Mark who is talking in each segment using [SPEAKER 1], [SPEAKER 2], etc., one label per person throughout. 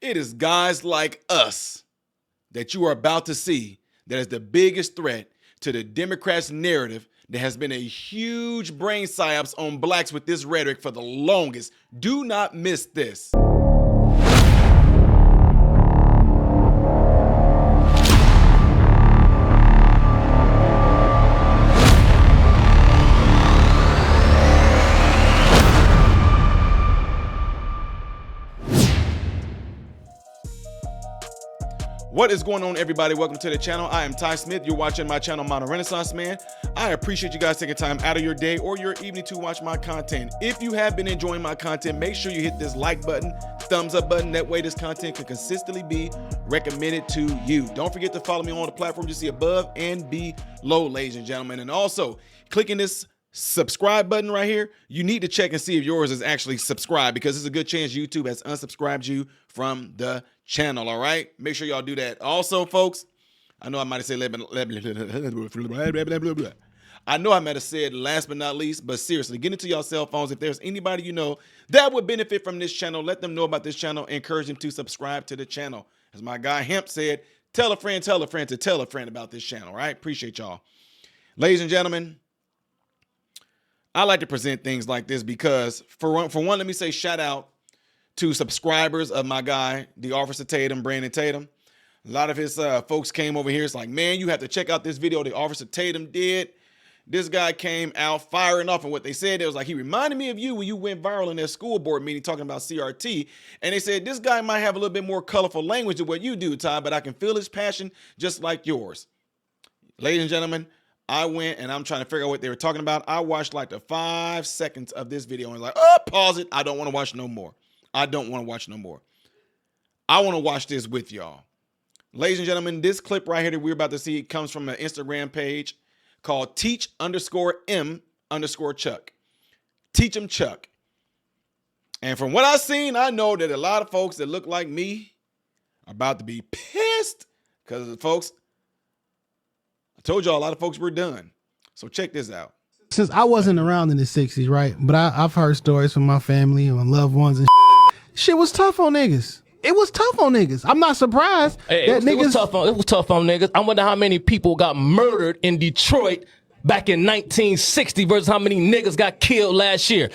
[SPEAKER 1] It is guys like us that you are about to see that is the biggest threat to the Democrats' narrative that has been a huge brain psyops on blacks with this rhetoric for the longest. Do not miss this. What is going on, everybody? Welcome to the channel. I am Ty Smith. You're watching my channel, Modern Renaissance Man. I appreciate you guys taking time out of your day or your evening to watch my content. If you have been enjoying my content, make sure you hit this like button, thumbs up button. That way this content can consistently be recommended to you. Don't forget to follow me on the platforms you see above and below, ladies and gentlemen. And also, clicking this subscribe button right here, you need to check and see if yours is actually subscribed, because there's a good chance YouTube has unsubscribed you from the channel. All right, make sure y'all do that. Also, folks, I know I might have said I know I might have said last but not least, but seriously, get into your cell phones. If there's anybody you know that would benefit from this channel, let them know about this channel. Encourage them to subscribe to the channel. As my guy Hemp said, tell a friend to tell a friend about this channel. All right, appreciate y'all. Ladies and gentlemen, I like to present things like this because, for one, let me say shout out to subscribers of my guy, the Officer Tatum, Brandon Tatum. A lot of his folks came over here. It's like, man, you have to check out this video the Officer Tatum did. This guy came out firing off, and what they said, it was like, he reminded me of you when you went viral in that school board meeting talking about CRT. And they said, this guy might have a little bit more colorful language than what you do, Ty, but I can feel his passion just like yours. Ladies and gentlemen, I went and I'm trying to figure out what they were talking about. I watched like the 5 seconds of this video and was like, oh, pause it. I don't want to watch no more. I don't want to watch no more. I want to watch this with y'all. Ladies and gentlemen, this clip right here that we're about to see comes from an Instagram page called teach_M_Chuck. Teach 'em Chuck. And from what I've seen, I know that a lot of folks that look like me are about to be pissed because, folks, I told y'all a lot of folks were done. So check this out.
[SPEAKER 2] Since I wasn't around in the 60s, right? But I've heard stories from my family and loved ones and shit was tough on niggas. It was tough on niggas. I'm not surprised that niggas.
[SPEAKER 3] It was tough on niggas. I wonder how many people got murdered in Detroit back in 1960 versus how many niggas got killed last year.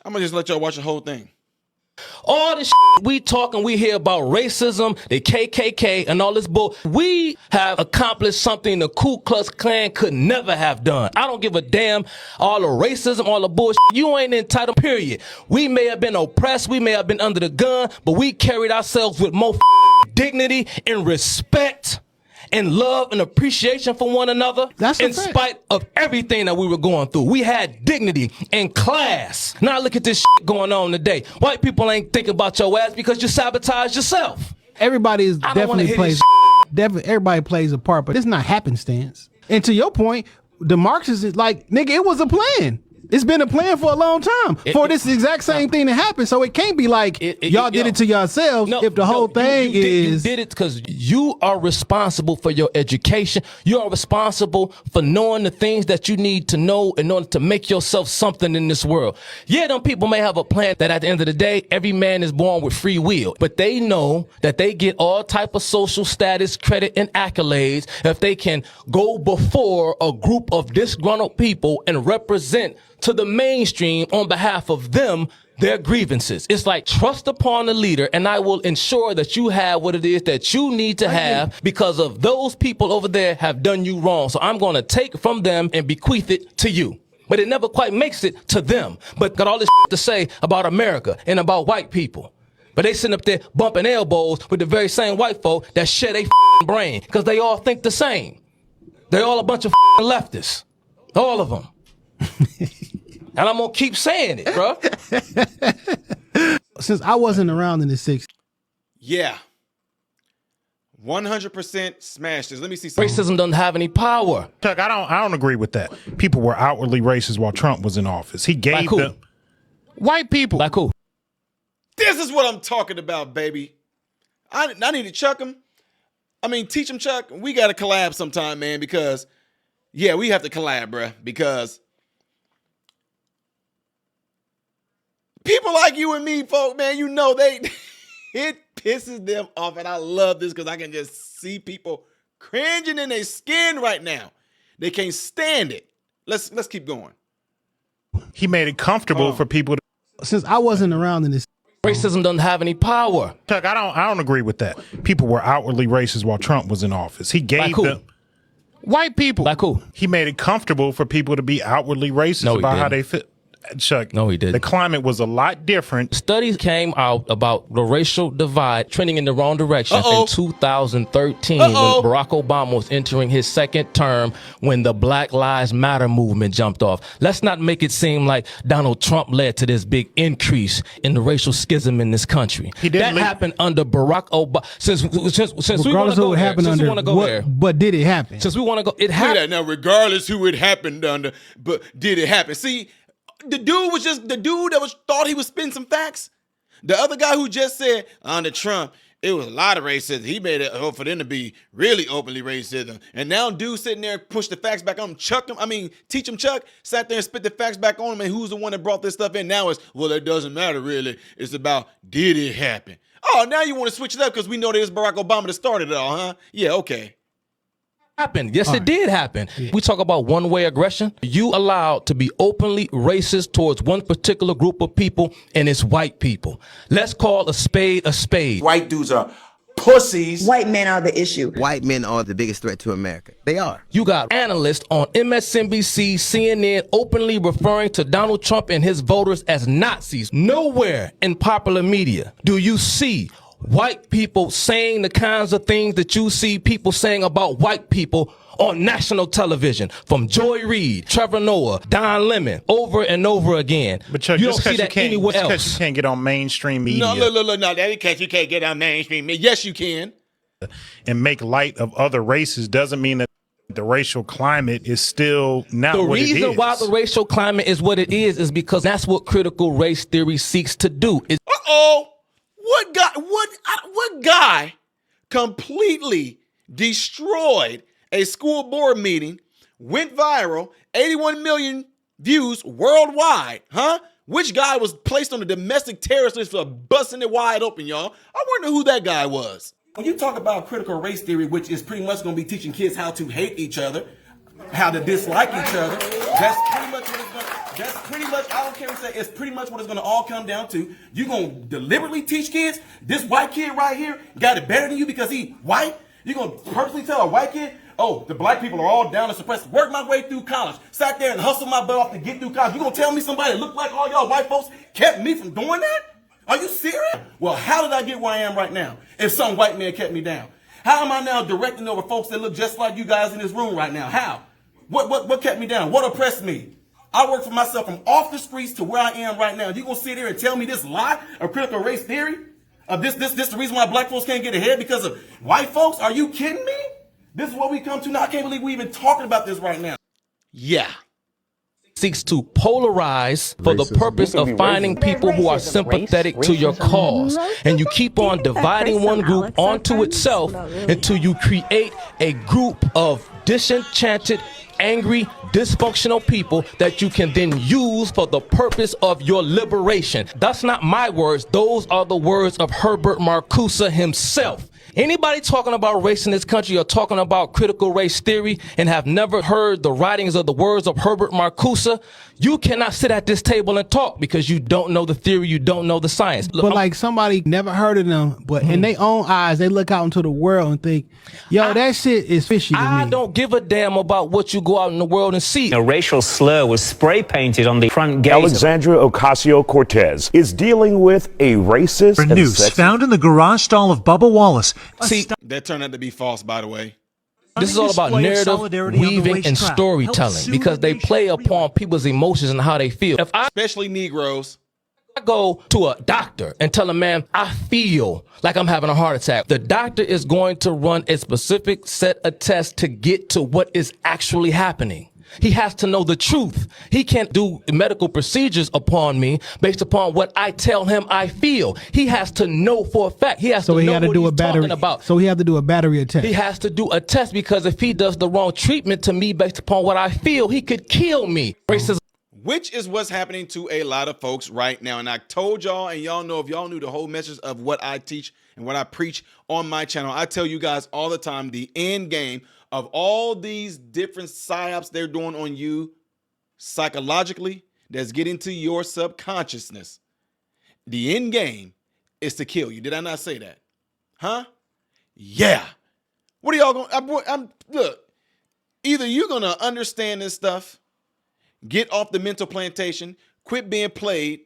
[SPEAKER 1] I'm going to just let y'all watch the whole thing.
[SPEAKER 3] All this we talk and we hear about racism, the KKK, and all this bull. We have accomplished something the Ku Klux Klan could never have done. I don't give a damn all the racism, all the bullshit. You ain't entitled, period. We may have been oppressed, we may have been under the gun, but we carried ourselves with more dignity and respect and love and appreciation for one another.
[SPEAKER 2] That's
[SPEAKER 3] in spite of everything that we were going through. We had dignity and class. Now look at this shit going on today. White people ain't thinking about your ass because you sabotage yourself.
[SPEAKER 2] Everybody is definitely plays. Everybody plays a part, but it's not happenstance. And to your point, the Marxists is like, nigga, it was a plan. It's been a plan for a long time for this exact same thing to happen. So it can't be like y'all did it to yourselves. If the whole thing
[SPEAKER 3] you did it because you are responsible for your education. You are responsible for knowing the things that you need to know in order to make yourself something in this world. Yeah, them people may have a plan that at the end of the day, every man is born with free will, but they know that they get all type of social status, credit, and accolades if they can go before a group of disgruntled people and represent to the mainstream on behalf of them their grievances. It's like, trust upon the leader and I will ensure that you have what it is that you need to have because of those people over there have done you wrong. So I'm going to take from them and bequeath it to you. But it never quite makes it to them. But got all this to say about America and about white people. But they sitting up there bumping elbows with the very same white folk that share their brain because they all think the same. They all a bunch of leftists. All of them. And I'm going to keep saying it, bro.
[SPEAKER 2] Since I wasn't around in the 60s.
[SPEAKER 1] Yeah. 100% smashed this. Let me see something.
[SPEAKER 3] Racism doesn't have any power.
[SPEAKER 4] Chuck, I don't agree with that. People were outwardly racist while Trump was in office. He gave them white people.
[SPEAKER 3] Like who?
[SPEAKER 1] This is what I'm talking about, baby. I need to Chuck him. I mean, teach him, Chuck. We got to collab sometime, man, because, yeah, we have to collab, bruh, because people like you and me, folk, man, you know they It pisses them off, and I love this because I can just see people cringing in their skin right now. They can't stand it. Let's keep going.
[SPEAKER 4] He made it comfortable for people to.
[SPEAKER 2] Since I wasn't around in this,
[SPEAKER 3] Racism doesn't have any power.
[SPEAKER 4] Chuck, I don't agree with that. People were outwardly racist while Trump was in office. He gave them white people.
[SPEAKER 3] Like who?
[SPEAKER 4] He made it comfortable for people to be outwardly racist about how they fit. Chuck,
[SPEAKER 3] no, he didn't.
[SPEAKER 4] The climate was a lot different.
[SPEAKER 3] Studies came out about the racial divide trending in the wrong direction in 2013 when Barack Obama was entering his second term when the Black Lives Matter movement jumped off. Let's not make it seem like Donald Trump led to this big increase in the racial schism in this country. That happened under Barack Obama. Since we want to go there, since we want to go there.
[SPEAKER 2] But did it happen?
[SPEAKER 3] Since we want to go, it happened.
[SPEAKER 1] Now, regardless who it happened under, but did it happen? See, the dude was just the dude that thought he was spitting some facts. The other guy who just said under Trump, it was a lot of racism. He made it for them to be really openly racism. And now dude sitting there push the facts back on him, teach him Chuck, sat there and spit the facts back on him. And who's the one that brought this stuff in? Now it's, well, it doesn't matter really. It's about, did it happen? Oh, now you want to switch it up because we know that it's Barack Obama that started it all, huh? Yeah, okay.
[SPEAKER 3] Happened. Yes, it did happen. Yeah. We talk about one-way aggression. You allowed to be openly racist towards one particular group of people, and it's white people. Let's call a spade a spade.
[SPEAKER 5] White dudes are pussies.
[SPEAKER 6] White men are the issue.
[SPEAKER 7] White men are the biggest threat to America. They are.
[SPEAKER 3] You got analysts on MSNBC, CNN openly referring to Donald Trump and his voters as Nazis. Nowhere in popular media do you see white people saying the kinds of things that you see people saying about white people on national television, from Joy Reid, Trevor Noah, Don Lemon, over and over again.
[SPEAKER 4] But Chuck,
[SPEAKER 3] you don't see that anywhere else.
[SPEAKER 4] Because you can't get on mainstream media.
[SPEAKER 1] No, that ain't because you can't get on mainstream media. Yes, you can.
[SPEAKER 4] And make light of other races doesn't mean that the racial climate is still not what it is. The
[SPEAKER 3] reason why the racial climate is what it is because that's what critical race theory seeks to do. What guy completely destroyed a school board meeting, went viral, 81 million views worldwide, huh? Which guy was placed on the domestic terrorist list for busting it wide open, y'all? I wonder who that guy was.
[SPEAKER 5] When you talk about critical race theory, which is pretty much going to be teaching kids how to hate each other, how to dislike each other, that's pretty much what it's going to. That's pretty much, I don't care what you say, it's pretty much what it's going to all come down to. You're going to deliberately teach kids, this white kid right here got it better than you because he white? You're going to purposely tell a white kid, oh, the black people are all down and suppressed. Work my way through college. Sat there and hustled my butt off to get through college. You going to tell me somebody that looked like all y'all white folks kept me from doing that? Are you serious? Well, how did I get where I am right now if some white man kept me down? How am I now directing over folks that look just like you guys in this room right now? How? What kept me down? What oppressed me? I work for myself from off the streets to where I am right now. You gonna sit here and tell me this lie of critical race theory? Of this the reason why black folks can't get ahead because of white folks? Are you kidding me? This is what we come to now. I can't believe we even talking about this right now.
[SPEAKER 1] Yeah.
[SPEAKER 3] Seeks to polarize for the purpose of finding people who are sympathetic to your cause. And you keep on dividing one group onto itself until you create a group of disenchanted, angry, dysfunctional people that you can then use for the purpose of your liberation. That's not my words. Those are the words of Herbert Marcuse himself. Anybody talking about race in this country or talking about critical race theory and have never heard the writings or the words of Herbert Marcuse, you cannot sit at this table and talk because you don't know the theory, you don't know the science.
[SPEAKER 2] Look, but like somebody never heard of them, but in their own eyes, they look out into the world and think, yo, that shit is fishy to me.
[SPEAKER 3] I don't give a damn about what you go out in the world and see.
[SPEAKER 8] A racial slur was spray painted on the front gate.
[SPEAKER 9] Alexandria Ocasio-Cortez is dealing with a racist and
[SPEAKER 10] news found in the garage stall of Bubba Wallace.
[SPEAKER 3] See,
[SPEAKER 1] that turned out to be false, by the way.
[SPEAKER 3] This is all about narrative weaving and storytelling because they play upon people's emotions and how they feel.
[SPEAKER 1] Especially Negroes.
[SPEAKER 3] I go to a doctor and tell him, man, I feel like I'm having a heart attack. The doctor is going to run a specific set of tests to get to what is actually happening. He has to know the truth. He can't do medical procedures upon me based upon what I tell him I feel. He has to know for a fact. He has to know what he's talking about.
[SPEAKER 2] So he has to do a battery test.
[SPEAKER 3] He has to do a test because if he does the wrong treatment to me based upon what I feel, he could kill me. Racism.
[SPEAKER 1] which is what's happening to a lot of folks right now. And I told y'all, and y'all know, if y'all knew the whole message of what I teach and what I preach on my channel, I tell you guys all the time, the end game of all these different psyops they're doing on you psychologically, that's getting to your subconsciousness. The end game is to kill you. Did I not say that? Huh? Yeah. What are y'all going? Look. Either you're going to understand this stuff, get off the mental plantation, quit being played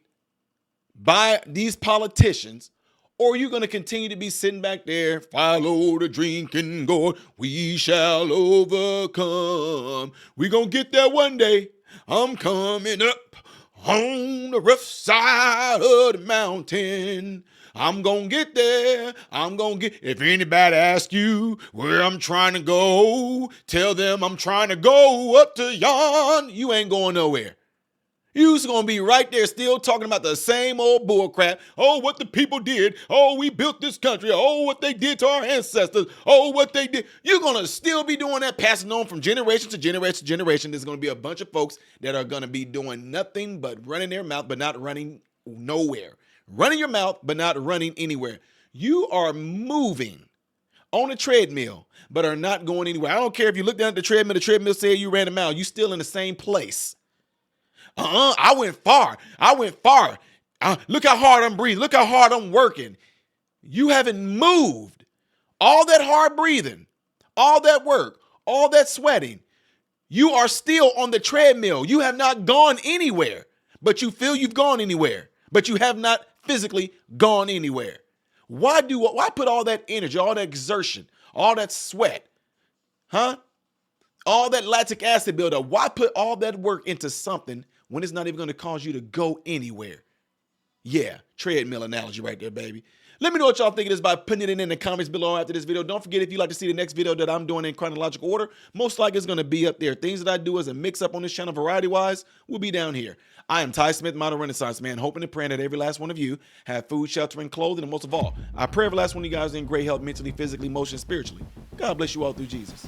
[SPEAKER 1] by these politicians, or you're going to continue to be sitting back there, follow the drinking gourd, we shall overcome. We're going to get there one day. I'm coming up on the rough side of the mountain. I'm going to get there. If anybody asks you where I'm trying to go, tell them I'm trying to go up to yon. You ain't going nowhere. You's going to be right there still talking about the same old bull crap. Oh, what the people did. Oh, we built this country. Oh, what they did to our ancestors. Oh, what they did. You're going to still be doing that, passing on from generation to generation to generation. There's going to be a bunch of folks that are going to be doing nothing but running their mouth, but not running nowhere. Running your mouth, but not running anywhere. You are moving on a treadmill, but are not going anywhere. I don't care if you look down at the treadmill said you ran a mile. You still in the same place. I went far. Look how hard I'm breathing. Look how hard I'm working. You haven't moved. All that hard breathing, all that work, all that sweating. You are still on the treadmill. You have not gone anywhere, but you feel you've gone anywhere, but you have not physically gone anywhere. Why put all that energy, all that exertion, all that sweat, all that lactic acid buildup? Why put all that work into something when it's not even going to cause you to go anywhere? Yeah, treadmill analogy right there, baby. Let me know what y'all think of this by putting it in the comments below after this video. Don't forget, if you'd like to see the next video that I'm doing in chronological order, most likely it's going to be up there. Things that I do as a mix-up on this channel variety-wise will be down here. I am Ty Smith, Modern Renaissance Man, hoping and praying that every last one of you have food, shelter, and clothing, and most of all, I pray every last one of you guys are in great health mentally, physically, emotionally, spiritually. God bless you all through Jesus.